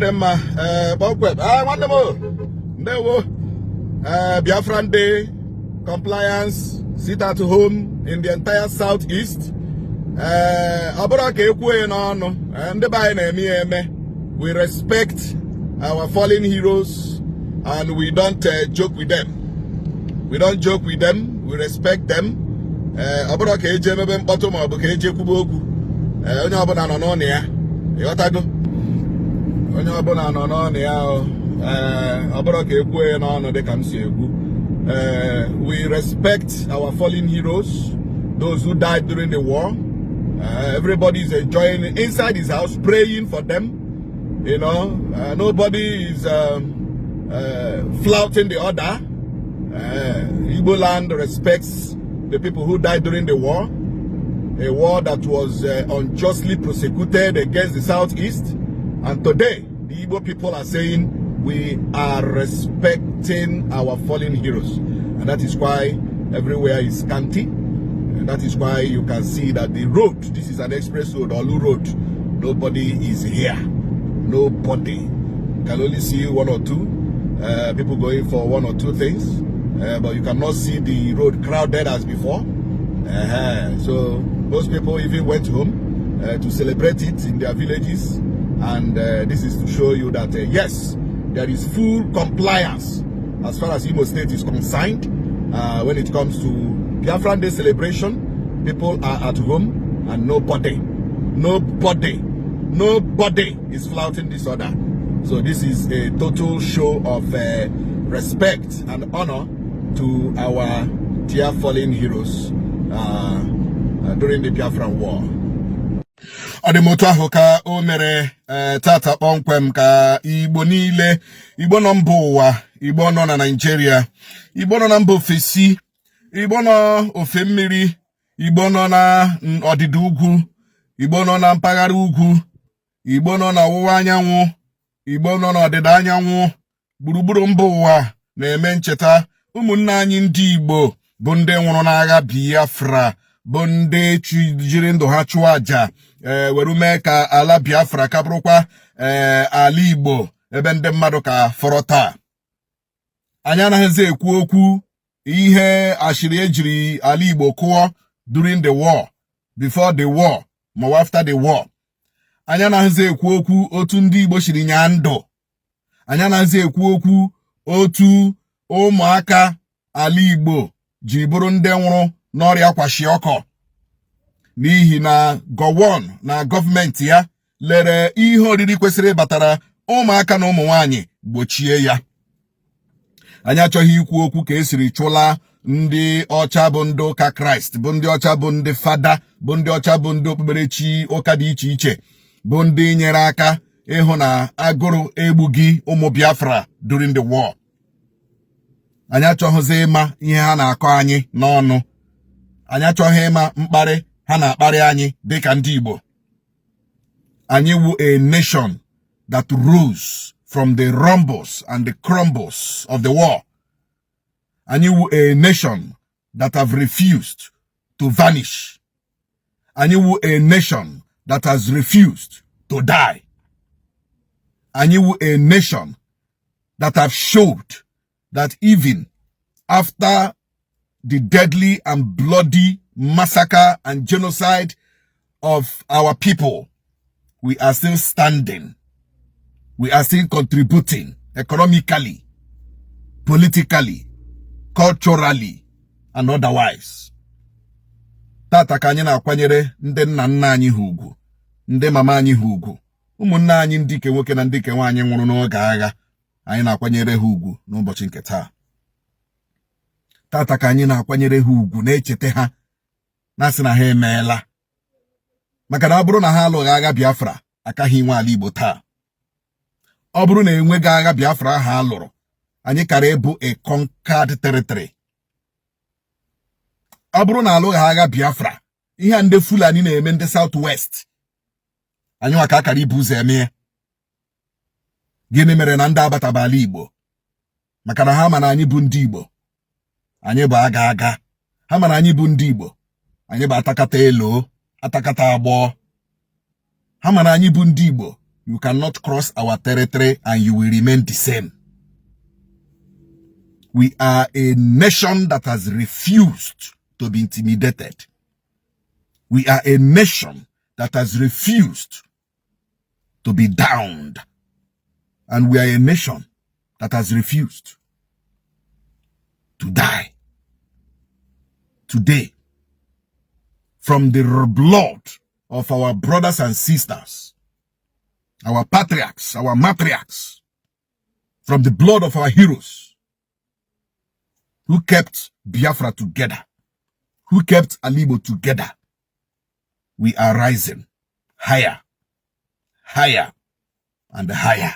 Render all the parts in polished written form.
Adema, Biafran Day, compliance, sit at home in the entire southeast. We respect our fallen heroes and we don't joke with them. We don't joke with them, we respect them. We respect our fallen heroes, those who died during the war. Everybody is enjoying inside his house, praying for them. You know, nobody is flouting the other. Igbo land respects the people who died during the war, a war that was unjustly prosecuted against the southeast. And today, the Igbo people are saying we are respecting our fallen heroes. And that is why everywhere is scanty. And that is why you can see that the road, this is an express road, Olu Road, nobody is here. Nobody. You can only see one or two people going for one or two things. But you cannot see the road crowded as before. So most people even went home to celebrate it in their villages. And this is to show you that yes, there is full compliance as far as Imo State is concerned. When it comes to Biafran Day celebration, people are at home and nobody is flouting this order. So this is a total show of respect and honor to our dear fallen heroes during the Biafran War. Adimoto ahoka o mere tata kpọmkwem ka Igbo niile, Igbo nọ mba ụwa, Igbo nọ na Nigeria, Igbo nọ na mba ofesi, Igbo nọ ofe mmiri, Igbo nọ na ọdịda ugwu, Igbo nọ na mpaghara ugwu, Igbo nọ na ọwụwa anyanwụ, Igbo nọ na ọdịda anyanwụ, gburugburu mba ụwa na-eme ncheta ụmụnne anyị ndị Igbo bụ ndị nwụrụ n'agha Biafra, bụ ndị jiri ndụ ha chụọ aja were mee ka ala Biafra ka bụrụkwa ala Igbo ebe ndị mmadụ ka fọrọ taa. Anyị anaghịzi ekwu okwu ihe ashịrị ejiri ala Igbo kụọ during the war, before the war, ma after the war. Anyị anaghịzi ekwu okwu otu ndị Igbo shiri nya ndụ. Anyị anaghịzi ekwu okwu otu ụmụaka ala Igbo ji bụrụ ndị nwụrụ n'ọrịa kwashi ọkọ. N'ihi na gọwon na gọọmenti ya lere ihe oriri kwesịrị ịbatara ụmụaka na ụmụ nwanyị gbochie ya. Anyị achọghị ikwu okwu ka esiri chụla ndị ọcha bụ ndị ụka Kraịst, bụ ndị ọcha bụ ndị fada, bụ ndị ọcha bụ ndị okpukperechi ụka dị iche iche, bụ ndị nyere aka ịhụ na agụrụ egbughị ụmụ Biafra during the war. Anyị achọghịzi ịma ihe ha na-akọ anyị n'ọnụ. Anyị achọghị ịma mkparị ha na-akparị anyị dịka ndị Igbo. Anyị wu a nation that rose from the rumbles and the crumbles of the war. Anyị wu a nation that have refused to vanish. Anyị wu a nation that has refused to die. Anyị wu a nation that have showed that even after the deadly and bloody massacre and genocide of our people, we are still standing. We are still contributing economically, politically, culturally, and otherwise. Tata ka anyị na-akwanyere ndị nna nna anyị ha ugwu, ndị mama anyị ha ugwu, ụmụnne anyị ndị ke nwoke na ndị ke nwaanyị nwụrụ n'oge agha. Anyị na-akwanyere ha ugwu n'ụbọchị nke taa. Tata ka anyị na-akwanyere ha ugwu na-echete ha na-asị na ha emeela. Maka na ọ bụrụ na ha alụghị agha Biafra, akaghị inwe ala Igbo taa. Ọ bụrụ na enweghị agha Biafra ha alụrụ, anyị kara ebu a conquered territory. Ọ bụrụ na alụghị agha Biafra, ihe ndị Fulani na-eme ndị Southwest, anyị nwa ka akara ibu ụzọ eme. Gịnị mere na ndị abataba ala Igbo? Maka na ha ma na anyị bụ ndị Igbo, anyị bụ aga aga. Ha ma na anyị bụ ndị Igbo, anyị bụ atakata elo, atakata agbọ. Ha ma na anyị bụ ndị Igbo, You cannot cross our territory and you will remain the same. We are a nation that has refused to be intimidated. We are a nation that has refused to be downed. And we are a nation that has refused to die. Today, from the blood of our brothers and sisters, our patriarchs, our matriarchs, from the blood of our heroes who kept Biafra together, who kept Alibo together, we are rising higher, higher, and higher.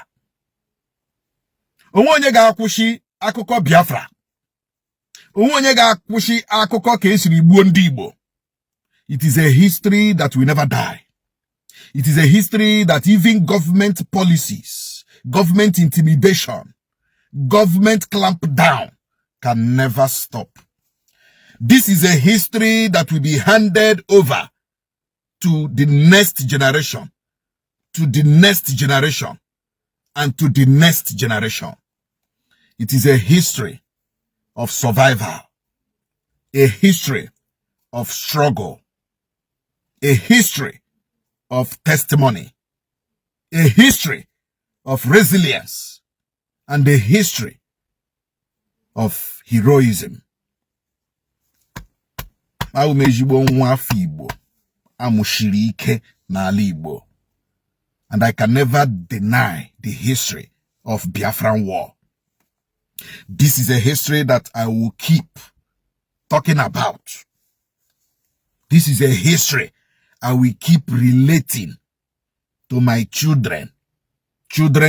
Onye ga-akwụsị akụkọ Biafra. Onye ga-akwụsị akụkọ ka esiri gbuo ndị Igbo. It is a history that will never die. It is a history that even government policies, government intimidation, government clamp down can never stop. This is a history that will be handed over to the next generation, to the next generation, and to the next generation. It is a history of survival, a history of struggle, a history of testimony, a history of resilience, and a history of heroism. And I can never deny the history of Biafran War. This is a history that I will keep talking about. This is a history I will keep relating to my children. Children.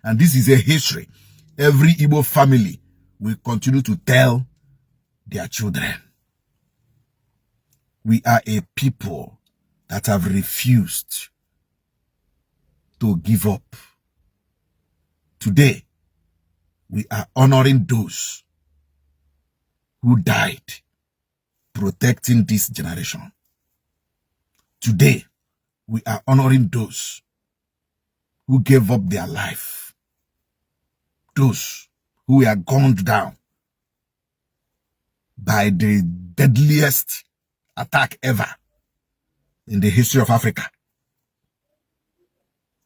And this is a history every Igbo family will continue to tell their children. We are a people that have refused to give up. Today, we are honoring those who died protecting this generation. Today, we are honoring those who gave up their life, those who were gunned down by the deadliest attack ever in the history of Africa.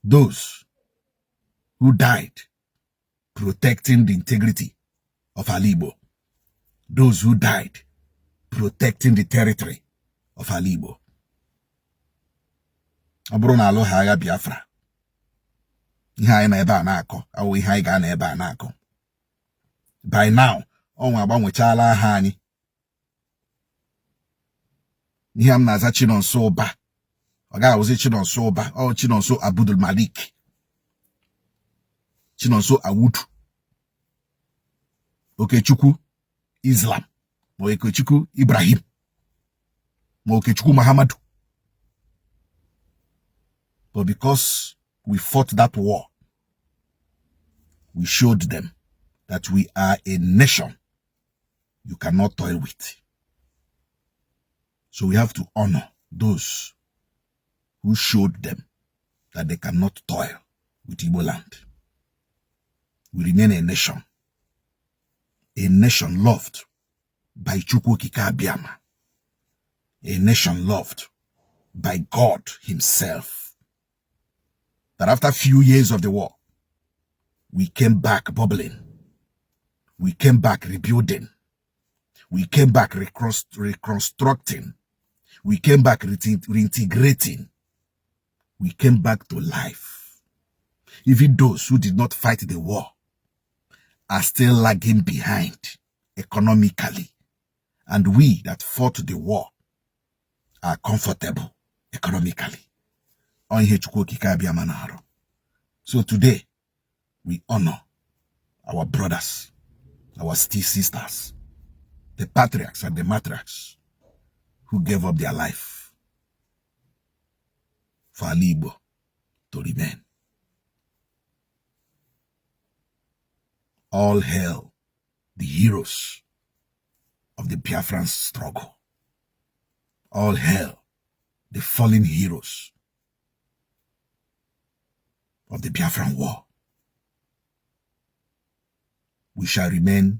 Those who died protecting the integrity of Alibo. Those who died protecting the territory of Alibo. Abrona aloha ya Biafra. Ihe na ebe a na-akọ, awu ihe ga na ebe a na-akọ. By now, onwa agbanwechala aha anyị. Ihe am na-aza Chinonso Oba. Ọ ga-awụzi Chinonso Oba, ọ Chinonso Abdul Malik. Chinonso Awudu. Okechukwu Islam. Ma Okechukwu Ibrahim. Ma Okechukwu Muhammadu. But because we fought that war, we showed them that we are a nation you cannot toil with. So we have to honor those who showed them that they cannot toil with Igbo land. We remain a nation loved by Chukwu Okike Abiama, a nation loved by God himself. That after a few years of the war, we came back bubbling. We came back rebuilding. We came back reconstructing. We came back reintegrating. We came back to life. Even those who did not fight the war are still lagging behind economically. And we that fought the war are comfortable economically. So today, we honor our brothers, our sisters, the patriarchs and the matriarchs who gave up their life for Alibo to remain. All hail the heroes of the Biafran struggle. All hail the fallen heroes of the Biafran War. We shall remain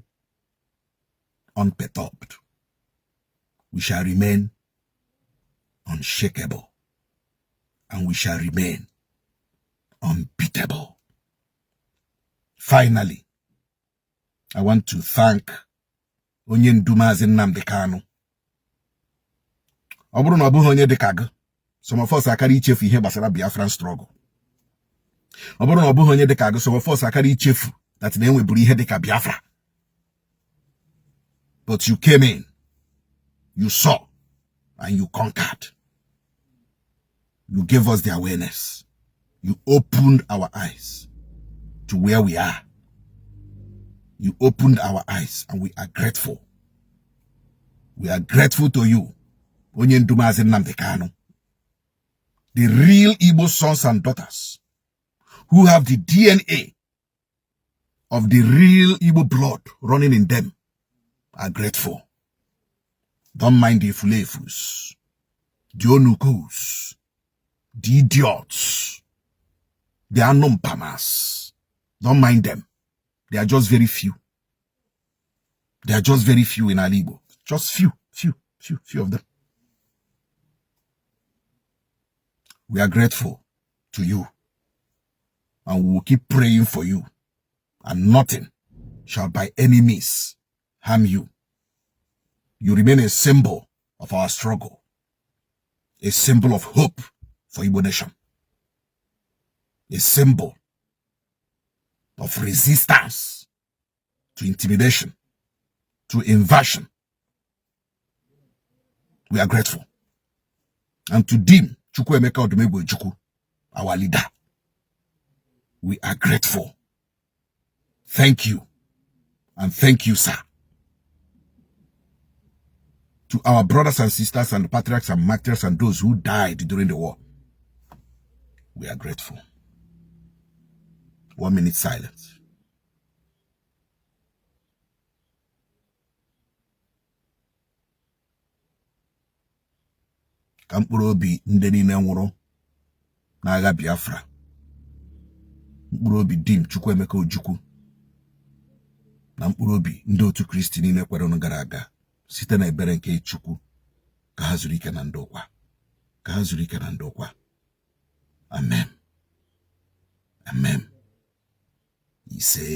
unperturbed. We shall remain unshakable. And we shall remain unbeatable. Finally, I want to thank onye Ndumazi Nnamdi Kanu. Oburu na obuho onye dịka some of us akara ichefu ihe gbasara Biafran struggle. Oburu na obuho onye dịka some of us akara ichefu that na enweburu ihe dịka Biafra. But you came in, you saw, and you conquered. You gave us the awareness. You opened our eyes to where we are. You opened our eyes, and we are grateful. We are grateful to you, Onye Ndumazi Nnamdi Kanu, the real Igbo sons and daughters who have the DNA of the real Igbo blood running in them are grateful. Don't mind the fulefus, the onukus, the idiots, the anompamas. Don't mind them. They are just very few. They are just very few in Igbo. Just few of them. We are grateful to you. And we will keep praying for you. And nothing shall by any means harm you. You remain a symbol of our struggle. A symbol of hope for Igbo nation. A symbol of resistance to intimidation, to invasion. We are grateful. And to Dim Chukwuemeka Odumegwu Ojukwu, our leader, we are grateful. Thank you. And thank you, sir. To our brothers and sisters and patriarchs and martyrs and those who died during the war, we are grateful. 1 minute silence. Ka mkpụrụ obi ndị niile nwụrụ n'agha Biafra, mkpụrụ obi Dim Chukwuemeka Ojukwu, na mkpụrụ obi ndị otu Kristi niile kwere ọnụ gara aga site na ebere nke Chukwu, ka ha zuru ike na ndokwa. Ka ha zuru ike na ndokwa. Amen. Amen. He said